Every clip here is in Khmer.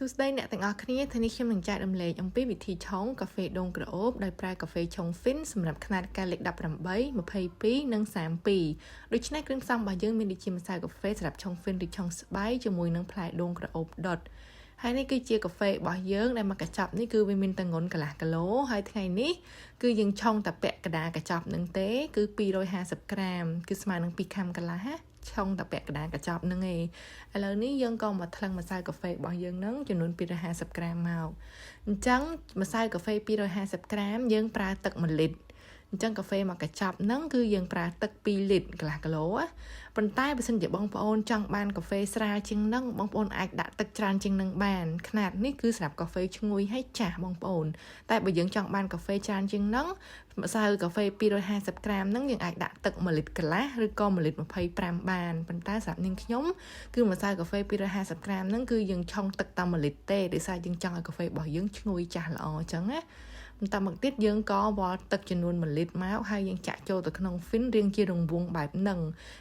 សួស្តីអ្នកទាំងអស់គ្នាថ្ងៃនេះខ្ញុំនឹងចែករំលែកអំពីវិធីឆុងកាហ្វេដូងក្រអូបដោយប្រើកាហ្វេឆុង Fin សម្រាប់ខ្នាតកែវលេខ18 22 និង32ដូច្នេះគ្រឿងផ្សំរបស់យើងមានដូចជាម្សៅកាហ្វេសម្រាប់ឆុង Fin ឬឆុងស្បៃជាមួយនឹងផ្លែដូងក្រអូបដុតហើយនេះគឺជាកាហ្វេរបស់យើងដែលមកកញ្ចប់នេះគឺវាមានទម្ងន់កន្លះគីឡូហើយថ្ងៃនេះគឺយើងឆុងតែពាក់កណ្ដាលកញ្ចប់នឹងទេគឺ250ក្រាមគឺស្មើនឹង2ខាំកន្លះឆុងតែពាក់កណ្ដាលកញ្ចប់ហ្នឹងឯងឥឡូវនេះយើងក៏មកថ្លឹងម្សៅកាហ្វេរបស់យើងហ្នឹងចំនួន250ក្រាមមកអញ្ចឹងម្សៅកាហ្វេ250ក្រាមយើងប្រើទឹក1លីត្រអញ្ចឹងកាហ្វេមកកញ្ចប់ហ្នឹងគឺយើងប្រើទឹក2លីត្រកន្លះគីឡូប៉ុន្តែបើសិនជាបងប្អូនចង់បានកាហ្វេស្រាលជាងហ្នឹងបងប្អូនអាចដាក់ទឹកច្រើនជាងហ្នឹងបានຂະຫນាតនេះគឺសម្រាប់កាហ្វេឈ្ងុយហើយចាស់បងប្អូនតែបើយើងចង់បានកាហ្វេច្រើនជាងហ្នឹងម្សៅកាហ្វេ250ក្រាមហ្នឹងយើងអាចដាក់ទឹក1លីត្រកន្លះឬក៏1លីត្រ25បានប៉ុន្តែសម្រាប់នាងខ្ញុំគឺម្សៅកាហ្វេ250ក្រាមហ្នឹងគឺយើងឆុងទឹកតែ1លីត្រទេដោយសារយើងចង់ឲ្យកាហ្វេរបស់យើងឈ្ងុយចាស់ល្អអញ្ចឹងណាបន្តមកទៀតយើងក៏វាល់ទឹកចំនួន1លីត្រមកហើយយើងចាក់ចូលទៅក្នុង Fin រៀងជារង្វង់បែបហ្នឹង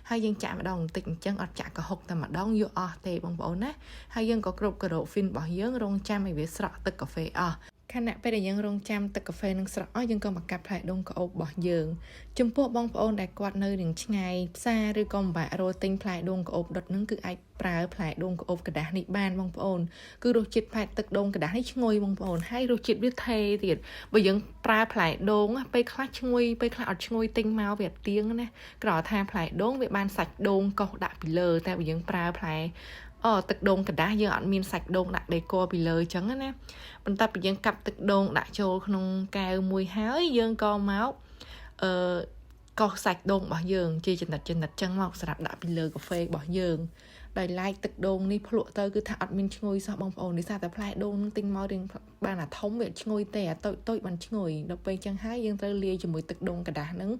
ហើយយើងចាក់ម្ដងបន្តិចអញ្ចឹងអត់ចាក់កុហុកតែម្ដងយកអស់ទេបងប្អូនណាហើយយើងក៏គ្រប់ការ៉ូ Fin របស់យើងរងចាំឲ្យវាស្រក់ទឹកកាហ្វេអស់ខណៈពេលដែលយើងរងចាំទឹកកាហ្វេនឹងស្រក់អស់យើងក៏មកកាត់ផ្លែដូងក្អូបរបស់យើងចំពោះបងប្អូនដែលគាត់នៅនឹងឆ្ងាយផ្សារឬក៏មិនបាច់រកទិញផ្លែដូងក្អូបដុតនឹងគឺអាចប្រើផ្លែដូងក្អូបกระดาษនេះបានបងប្អូនគឺរសជាតិផ្លែទឹកដូងกระดาษនេះឈ្ងុយបងប្អូនហើយរសជាតិវាថេរទៀតបើយើងប្រើផ្លែដូងពេលខ្លះឈ្ងុយពេលខ្លះអត់ឈ្ងុយទិញមកវាអត់ទៀងណាក្រៅថាផ្លែដូងវាបានសាច់ដូងកោសដាក់ពីលើតែបើយើងប្រើផ្លែទឹកដូងกระดาษយើងអត់មានសាច់ដូងដាក់ដេកពីលើអញ្ចឹងណាបន្ទាប់ពីយើងកាប់ទឹកដូងដាក់ចូលក្នុងកែវមួយហើយយើងក៏មកកោសសាច់ដូងរបស់យើងជាចំណិតចឹងមកសម្រាប់ដាក់ពីលើកាហ្វេរបស់យើងដោយឡែកទឹកដូងនេះភ្លក់ទៅគឺថាអត់មានឈ្ងុយសោះបងប្អូននេះសារតែផ្លែដូងនឹងទិញមករៀងបានអាធំវាឈ្ងុយទេអាតូចបានឈ្ងុយដល់ពេលចឹងហើយយើងត្រូវលាយជាមួយទឹកដូងกระดาษហ្នឹង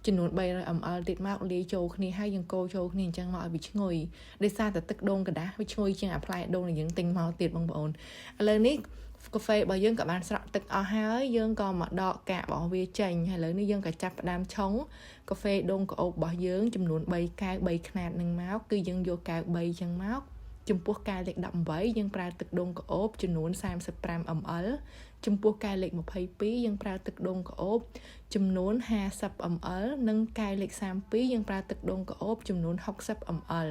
ចំនួន 300 ml ទៀតមកលាយចូលគ្នាហើយយើងកូរចូលគ្នាអញ្ចឹងមកឲ្យវាឈ្ងុយដោយសារតែទឹកដូងกระดาษវាឈ្ងុយជាងអាផ្លែដូងដែលយើងទិញមកទៀតបងប្អូនឥឡូវនេះកាហ្វេរបស់យើងក៏បានស្រក់ទឹកអស់ហើយយើងក៏មកដកកាករបស់វាចេញហើយឥឡូវនេះយើងក៏ចាប់ផ្ដើមឆុងកាហ្វេដូងក្អូបរបស់យើងចំនួន3កែវ3ខ្នាតនឹងមកគឺយើងយកកែវ3ចឹងមកចំពោះកែវលេខ18យើងប្រើទឹកដូងក្អូបចំនួន35 ml ចំពោះកែវលេខ22យើងប្រើទឹកដូងក្អូបចំនួន50 ml និងកែវលេខ32យើងប្រើទឹកដូងក្អូបចំនួន60 ml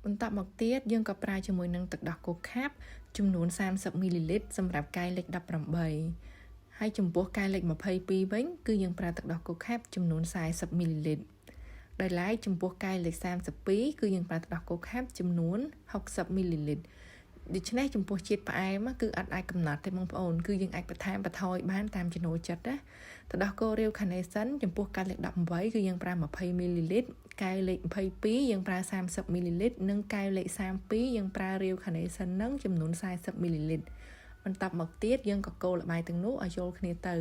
បន្តមកទៀតយើងក៏ប្រើជាមួយនឹងទឹកដោះគោខាប់ចំនួន30 ml សម្រាប់កែវលេខ18ហើយចំពោះកែវលេខ22វិញគឺយើងប្រើទឹកដោះគោខាប់ចំនួន40 ml ដោយឡែកចំពោះកែវលេខ32គឺយើងប្រើទឹកដោះគោខាប់ចំនួន60 ml ដូច្នេះចំពោះជាតិផ្អែមគឺអត់អាចកំណត់ទេបងប្អូនគឺយើងអាចបន្ថែមបន្ថយបានតាមចំណូលចិត្តណាទឹកដោះគោរាវ Carnation ចំពោះកែវលេខ18គឺយើងប្រើ20 ml កែវលេខ22យើងប្រើ30 ml និងកែវលេខ32យើងប្រើរាវ Carnation នឹងចំនួន40 ml បន្តមកទៀតយើងក៏កូរល្បាយទាំងនោះឲ្យចូលគ្នាទៅ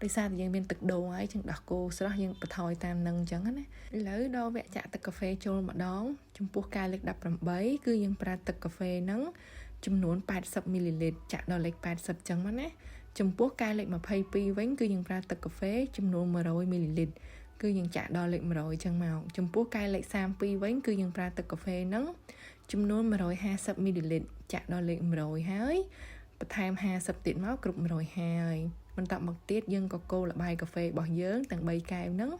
ដោយសារតែយើងមានទឹកដូងហើយចឹងដោះគោស្រស់យើងបន្ថយតាមនឹងអញ្ចឹងណាឥឡូវដល់វគ្គចាក់ទឹកកាហ្វេចូលម្ដងចំពោះកែវលេខ18គឺយើងប្រើទឹកកាហ្វេហ្នឹងចំនួន80 ml ចាក់ដល់លេខ80ចឹងមកណាចំពោះកែវលេខ22វិញគឺយើងប្រើទឹកកាហ្វេចំនួន100 ml គឺយើងចាក់ដល់លេខ100ចឹងមកចំពោះកែវលេខ32វិញគឺយើងប្រើទឹកកាហ្វេហ្នឹងចំនួន150 ml ចាក់ដល់លេខ100ហើយបន្ថែម50ទៀតមកគ្រប់100ហើយបន្តមកទៀតយើងក៏កូរល្បាយកាហ្វេរបស់យើងទាំង3កែវហ្នឹង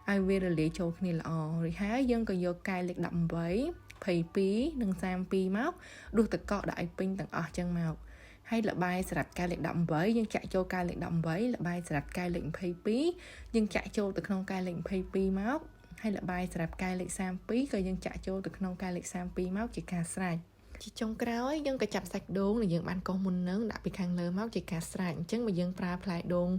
ឲ្យវារលាយចូលគ្នាល្អរួចហើយយើងក៏យកកែវលេខ18 22និង32មកដួសទឹកកកដាក់ឲ្យពេញទាំងអស់ចឹងមកហើយល្បាយសម្រាប់កែវលេខ18យើងចាក់ចូលកែវលេខ18ល្បាយសម្រាប់កែវលេខ22យើងចាក់ចូលទៅក្នុងកែវលេខ22មកហើយល្បាយសម្រាប់កែវលេខ32ក៏យើងចាក់ចូលទៅក្នុងកែវលេខ32មកជាការស្រេចជាចុងក្រោយយើងក៏ចាប់សាច់ដូងដែលយើងបានកោសមុននឹងដាក់ពីខាងលើមកជាការស្រេចអញ្ចឹងបើយើងប្រើផ្លែដូង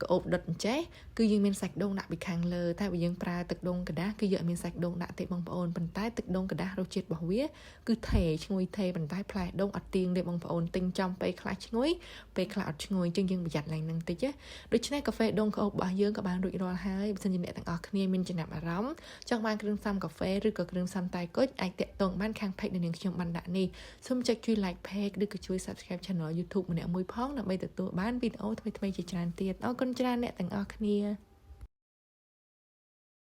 ក្អូបដុតអញ្ចេះគឺយើងមានសាច់ដូងដាក់ពីខាងលើតែបើយើងប្រើទឹកដូងกระดาษគឺយើងអត់មានសាច់ដូងដាក់ទេបងប្អូនប៉ុន្តែទឹកដូងกระดาษរសជាតិរបស់វាគឺថេរឈ្ងុយថេរប៉ុន្តែផ្លែដូងអត់ទៀងទេបងប្អូនទិញចំពេលខ្លះឈ្ងុយពេលខ្លះអត់ឈ្ងុយអញ្ចឹងយើងប្រយ័ត្នឡើងនឹងតិចណាដូច្នេះកាហ្វេដូងក្អូបរបស់យើងក៏បានរួចរាល់ហើយបើសិនជាអ្នកទាំងអស់គ្នាមានចំណាប់អារម្មណ៍ចង់បានគ្រឿងផ្សំកាហ្វេឬក៏គ្រឿងផ្សំតែគុជអាចតាក់ទងបានខាង page ដែលនាងខ្ញុំបានដាក់នេះសូមចុចជួយ like page ឬក៏ជួយ subscribe channel YouTube ម្នាក់មួយផងដើម្បីទទួលបានវីដេអូថ្មីៗជាច្រើនទៀតអរគុណច្រើនអ្នកទាំងអស់គ្នា